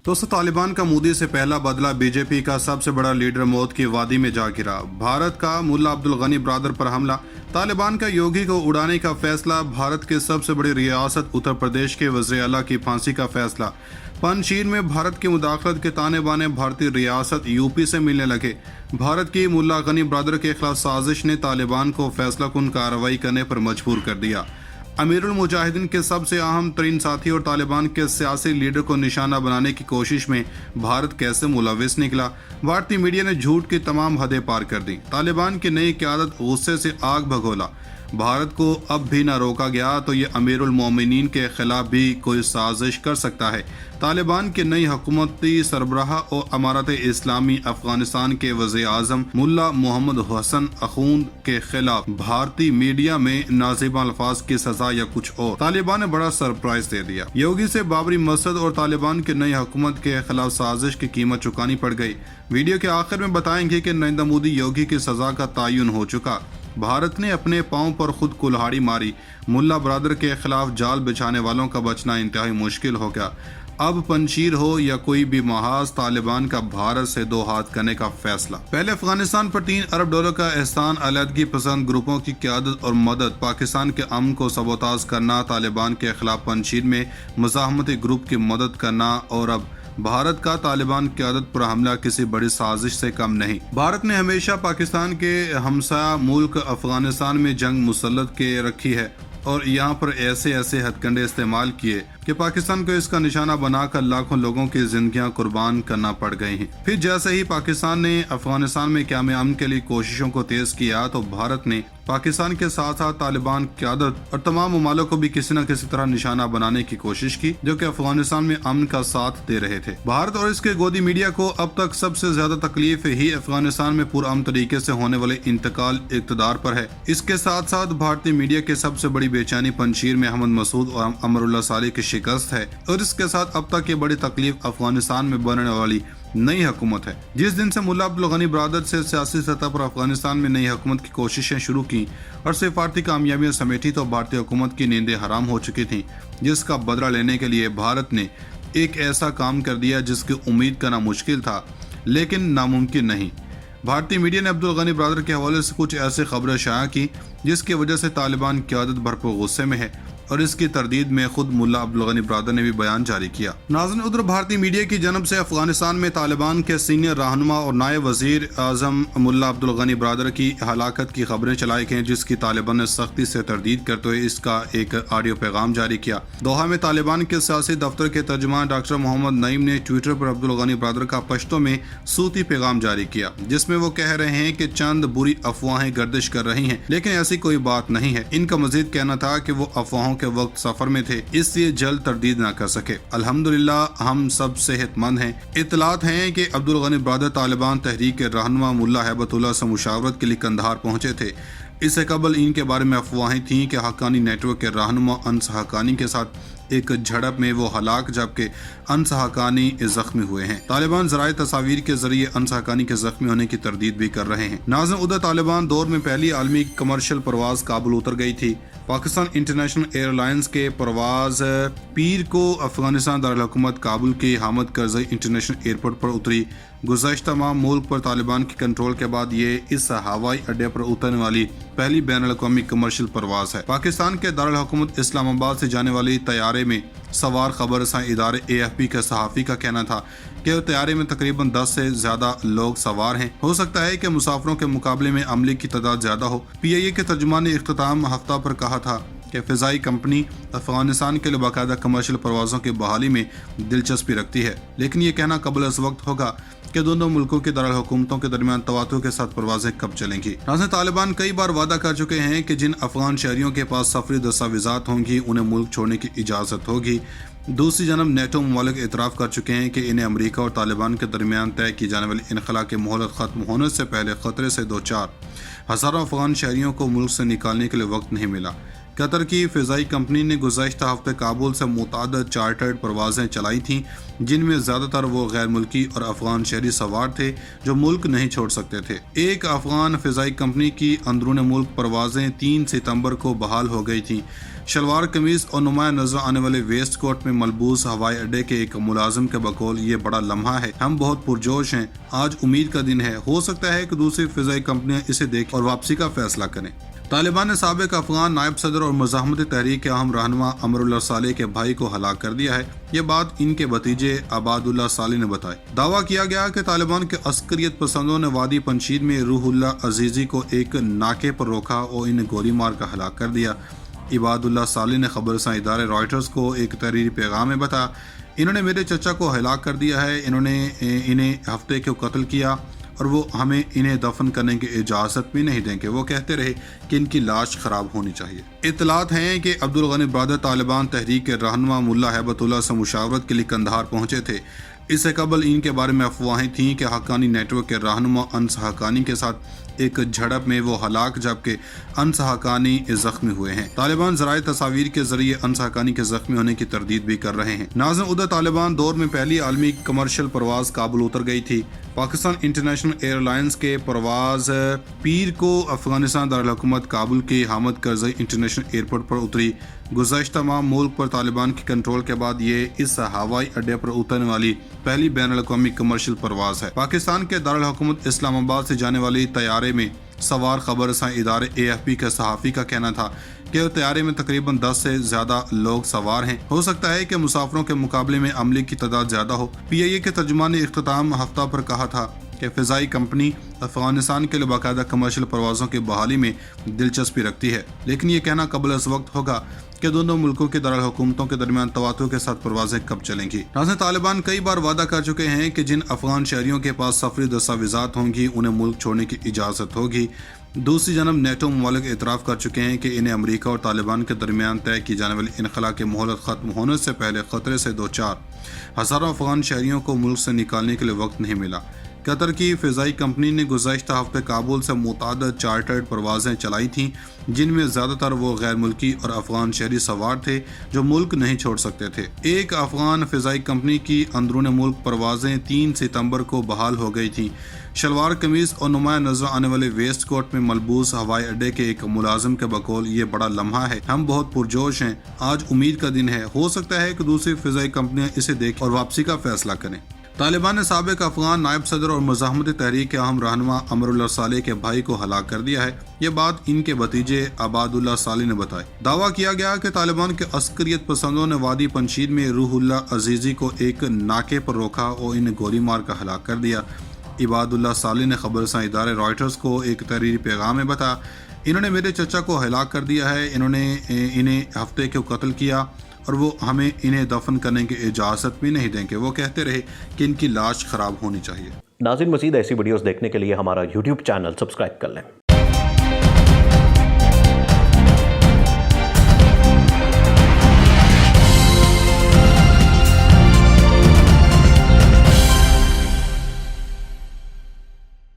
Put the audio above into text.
दोस्तों, तालिबान का मोदी से पहला बदला। बीजेपी का सबसे बड़ा लीडर मौत की वादी में जा गिरा। भारत का मुल्ला अब्दुल गनी ब्रादर पर हमला। तालिबान का योगी को उड़ाने का फैसला। भारत के सबसे बड़ी रियासत उत्तर प्रदेश के वज़ीर आला की फांसी का फैसला। पंजशीर में भारत की मुदाखलत के ताने बाने भारतीय रियासत यूपी से मिलने लगे। भारत की मुल्ला गनी ब्रादर के खिलाफ साजिश ने तालिबान को फैसला कुन कार्रवाई करने पर मजबूर कर दिया। अमीरुल मुजाहिदीन के सबसे अहम तरीन साथी और तालिबान के सियासी लीडर को निशाना बनाने की कोशिश में भारत कैसे मुलविस निकला। भारतीय मीडिया ने झूठ की तमाम हदें पार कर दी। तालिबान की नई क़यादत गुस्से से आग भगोला। भारत को अब भी न रोका गया तो ये अमीरुल मोमिनीन के खिलाफ भी कोई साजिश कर सकता है। तालिबान की नई हुकूमती सरबराह और अमारत इस्लामी अफगानिस्तान के वज़ीर आज़म मुल्ला मोहम्मद हसन अखून के खिलाफ भारतीय मीडिया में नाज़िबा अल्फाज की सजा या कुछ और। तालिबान ने बड़ा सरप्राइज दे दिया। योगी से बाबरी मस्जिद और तालिबान की नई हुकूमत के खिलाफ साजिश की कीमत चुकानी पड़ गई। वीडियो के आखिर में बताएंगे कि नरेंद्र मोदी योगी की सजा का तयन हो चुका। भारत ने अपने पांव पर खुद कुल्हाड़ी मारी। मुल्ला ब्रादर के खिलाफ जाल बिछाने वालों का बचना इंतहाई मुश्किल हो गया। अब पंजशीर हो या कोई भी महाज, तालिबान का भारत से दो हाथ करने का फैसला। पहले अफगानिस्तान पर $3 अरब का एहसान, अलहदगी पसंद ग्रुपों की क़यादत और मदद, पाकिस्तान के अमन को सबोताज करना, तालिबान के खिलाफ पंजशीर में मुज़ाहमती ग्रुप की मदद करना और अब भारत का तालिबान क़यादत पर हमला किसी बड़ी साजिश से कम नहीं। भारत ने हमेशा पाकिस्तान के हमसाया मुल्क अफगानिस्तान में जंग मुसल्लत के रखी है और यहाँ पर ऐसे हथकंडे इस्तेमाल किए कि पाकिस्तान को इसका निशाना बनाकर लाखों लोगों की जिंदगियां कुर्बान करना पड़ गई हैं। फिर जैसे ही पाकिस्तान ने अफगानिस्तान में क़याम अमन के लिए कोशिशों को तेज किया तो भारत ने पाकिस्तान के साथ साथ तालिबान क़यादत और तमाम ममालिक को भी किसी न किसी तरह निशाना बनाने की कोशिश की, जो कि अफगानिस्तान में अमन का साथ दे रहे थे। भारत और इसके गोदी मीडिया को अब तक सबसे ज्यादा तकलीफ ही अफगानिस्तान में पुरअमन तरीके से होने वाले इंतकाल इक़्तिदार पर है। इसके साथ साथ भारतीय मीडिया की सबसे बड़ी बेचैनी पंजशीर में अहमद मसूद और अमरुल्लाह साले की शिकस्त है और इसके साथ अब तक ये बड़ी तकलीफ अफगानिस्तान में बनने वाली नई हुकूमत है। जिस दिन से मुल्ला अब्दुल गनी ब्रादर से सियासी सतह पर अफगानिस्तान में नई हुकूमत की कोशिशें शुरू की और सिफारती कामयाबियां समेटी तो भारतीय हुकूमत की नींदें हराम हो चुकी थीं, जिसका बदला लेने के लिए भारत ने एक ऐसा काम कर दिया जिसकी उम्मीद करना मुश्किल था लेकिन नामुमकिन नहीं। भारतीय मीडिया ने अब्दुल गनी ब्रादर के हवाले से कुछ ऐसी खबरें शाया की जिसकी वजह से तालिबान क़यादत भरपूर गुस्से में है और इसकी तरदीद में खुद मुल्ला अब्दुल गनी ब्रादर ने भी बयान जारी किया। नाज़रीन, उधर भारतीय मीडिया की जानब से अफगानिस्तान में तालिबान के सीनियर रहनुमा और नायब वजीर आजम मुल्ला अब्दुल गनी ब्रादर की हलाकत की खबरें चलाई गई, जिसकी तालिबान ने सख्ती से तरदीद करते हुए इसका एक ऑडियो पैगाम जारी किया। दोहा में तालिबान के सियासी दफ्तर के तर्जुमान डॉक्टर मोहम्मद नईम ने ट्विटर पर अब्दुल गनी ब्रादर का पश्तो में सूती पैगाम जारी किया, जिसमें वो कह रहे हैं कि चंद बुरी अफवाहें गर्दिश कर रही हैं, लेकिन ऐसी कोई बात नहीं है। इनका मजीद कहना था कि वो अफवाहों के वक्त सफर में थे, इसलिए जल्द तरदीद न कर सके। अल्हम्दुलिल्लाह हम सब सेहतमंद हैं। इत्तलात हैं कि अब्दुल गनी ब्रादर तालिबान तहरीक के रहनुमा मुल्ला हैबतुल्लाह से मुशावरत के लिए कंधार पहुंचे थे। इससे कबल इनके बारे में अफवाहें थीं कि हक्कानी नेटवर्क के रहनुमा अनस हक्कानी के साथ एक झड़प में वो हलाक जबकि अनस हक्कानी जख्मी हुए हैं। तालिबान ज़राए तस्वीर के जरिए अनस हक्कानी के जख्मी होने की तरदीद भी कर रहे हैं। नाज़रीन, उधर तालिबान दौर में पहली आलमी कमर्शियल परवाज काबुल उतर गई थी। पाकिस्तान इंटरनेशनल एयरलाइंस के परवाज पीर को अफगानिस्तान दारुल-हुकूमत काबुल के हामिद करज़ई इंटरनेशनल एयरपोर्ट पर उतरी। गुज़श्ता माह मुल्क पर तालिबान के कंट्रोल के बाद ये इस हवाई अड्डे पर उतरने वाली पहली बैनुल-अक़वामी कमर्शियल परवाज है। पाकिस्तान के दारुल-हुकूमत इस्लामाबाद से जाने वाली तैयारे में सवार खबरसां इदारे AFP के सहाफ़ी का कहना था कि तैयारे में तकरीबन 10 से ज्यादा लोग सवार हैं। हो सकता है कि मुसाफिरों के मुकाबले में अमले की तादाद ज्यादा हो। PIA के तर्जुमान ने इख्तिताम हफ्ता पर कहा था कि फ़िज़ाई कंपनी अफगानिस्तान के लिए बाकायदा कमर्शियल परवाज़ों की बहाली में दिलचस्पी रखती है, लेकिन ये कहना कबल इस वक्त होगा कि दोनों मुल्कों के दारुल हुकूमतों के दरमियान तवातुर के साथ परवाजें कब चलेंगी। नाज़रीन, तालिबान कई बार वादा कर चुके हैं कि जिन अफगान शहरियों के पास सफरी दस्तावेज़ात होंगी उन्हें मुल्क छोड़ने की इजाज़त होगी। दूसरी जानब नेटो ममालिक एतराफ़ कर चुके हैं कि इन्हें अमरीका और तालिबान के दरमियान तय की जाने वाली इनखला की मोहलत ख़त्म होने से पहले ख़तरे से दो चार हज़ारों अफगान शहरियों को मुल्क से निकालने के लिए वक्त नहीं मिला। कतर की फ़िज़ाई कंपनी ने गुज़श्ता हफ्ते काबुल से मुतअद्दिद चार्टर्ड परवाज़ें चलाई थीं, जिनमें ज़्यादातर वो गैर मुल्की और अफगान शहरी सवार थे जो मुल्क नहीं छोड़ सकते थे। एक अफगान फ़िज़ाई कंपनी की अंदरून मुल्क परवाज़ें 3 सितंबर को बहाल हो गई थीं। शलवार कमीज और नुमाया नजर आने वाले वेस्ट कोट में मलबूस हवाई अड्डे के एक मुलाजिम के बकौल ये बड़ा लम्हा है, हम बहुत पुरजोश हैं, आज उम्मीद का दिन है, हो सकता है कि दूसरी फिजाई कंपनियां इसे देखें और वापसी का फैसला करें। तालिबान ने साबिक अफगान नायब सदर और मज़ाहमती तहरीक के अहम रहनुमा अमरुल्लाह सालेह के भाई को हलाक कर दिया है। ये बात इनके भतीजे अबादुल्लाह सालेह ने बताई। दावा किया गया कि तालिबान के अस्करियत पसंदों ने वादी पंशीद में रूहुल्लाह अजीजी को एक नाके पर रोका और इन्हें गोली मार कर हलाक कर दिया। इबादुल्लाह सालेह ने खबरसां इदारे रॉयटर्स को एक तहरीरी पैगाम में बताया, इन्होंने मेरे चचा को हलाक कर दिया है, इन्होंने इन्हें हफ्ते को कत्ल किया और वो हमें इन्हें दफन करने की इजाज़त भी नहीं देंगे। वो कहते रहे कि इनकी लाश खराब होनी चाहिए। इत्तलात हैं कि अब्दुल गनी ब्रदर तालिबान तहरीक के रहनुमा मुल्ला हैबतुल्लाह से मुशावरत के लिए कंधार पहुंचे थे। इससे कबल इनके बारे में अफवाहें थीं कि हक्कानी नेटवर्क के रहनुमा अनस हक्कानी के साथ एक झड़प में वो हलाक जबकि अनस हक्कानी जख्मी हुए हैं। तालिबान ज़राए तस्वीर के जरिए अनस हक्कानी के जख्मी होने की तरदीद भी कर रहे हैं। नाज़रीन, उधर तालिबान दौर में पहली आलमी कमर्शियल परवाज काबुल उतर गई थी। पाकिस्तान इंटरनेशनल एयरलाइंस के परवाज पीर को अफगानिस्तान दारुल-हुकूमत काबुल के हामिद करज़ई इंटरनेशनल एयरपोर्ट पर उतरी। गुज़श्ता माह मुल्क पर तालिबान के कंट्रोल के बाद ये इस हवाई अड्डे पर उतरने वाली पहली बैनुल-अक़वामी कमर्शियल परवाज है। पाकिस्तान के दारुल-हुकूमत इस्लामाबाद से जाने वाली तैयारे में सवार खबरसां इदारे AFP के सहाफ़ी का कहना था कि तैयारे में तकरीबन 10 से ज़्यादा लोग सवार हैं। हो सकता है कि मुसाफिरों के मुकाबले में अमले की तादाद ज़्यादा हो। PIA के तर्जुमान ने इख्तिताम हफ्ता पर कहा था कि फ़िज़ाई कंपनी अफगानिस्तान के लिए बाकायदा कमर्शियल परवाज़ों की बहाली में दिलचस्पी रखती है, लेकिन ये कहना कबल इस वक्त होगा कि दोनों मुल्कों के दारुल हुकूमतों के दरमियान तवातुर के साथ परवाज़ें कब चलेंगी। नाज़रीन, तालिबान कई बार वादा कर चुके हैं कि जिन अफगान शहरियों के पास सफरी दस्तावेज़ात होंगी उन्हें मुल्क छोड़ने की इजाज़त होगी। दूसरी जानब नेटो ममालिक एतराफ़ कर चुके हैं कि इन्हें अमरीका और तालिबान के दरमियान तय की जाने वाली इनखला की मोहलत ख़त्म होने से पहले ख़तरे से दो चार हज़ारों अफगान शहरियों को मुल्क से निकालने के लिए वक्त नहीं मिला। कतर की फ़िज़ाई कंपनी ने गुज़श्ता हफ्ते काबुल से मुतअद्दिद चार्टर्ड परवाज़ें चलाई थीं, जिनमें ज़्यादातर वो गैर मुल्की और अफगान शहरी सवार थे जो मुल्क नहीं छोड़ सकते थे। एक अफगान फ़िज़ाई कंपनी की अंदरून मुल्क परवाज़ें 3 सितंबर को बहाल हो गई थीं। शलवार कमीज और नुमाया नजर आने वाले वेस्ट कोट में मलबूस हवाई अड्डे के एक मुलाजिम के बकौल ये बड़ा लम्हा है, हम बहुत पुरजोश हैं, आज उम्मीद का दिन है, हो सकता है कि दूसरी फिजाई कंपनियां इसे देखें और वापसी का फैसला करें। तालिबान ने साबिक अफगान नायब सदर और मज़ाहमती तहरीक के अहम रहनुमा अमरुल्लाह सालेह के भाई को हलाक कर दिया है। ये बात इनके भतीजे अबादुल्लाह सालेह ने बताई। दावा किया गया कि तालिबान के अस्करियत पसंदों ने वादी पंशीद में रूहुल्लाह अजीजी को एक नाके पर रोका और इन्हें गोली मार कर हलाक कर दिया। इबादुल्लाह सालेह ने खबरसां इदारे रॉयटर्स को एक तहरीरी पैगाम में बताया, इन्होंने मेरे चचा को हलाक कर दिया है, इन्होंने इन्हें हफ्ते को कत्ल किया और वो हमें इन्हें दफन करने की इजाज़त भी नहीं देंगे। वो कहते रहे कि इनकी लाश खराब होनी चाहिए। नाज़रीन, मज़ीद ऐसी वीडियोस देखने के लिए हमारा YouTube चैनल सब्सक्राइब कर लें।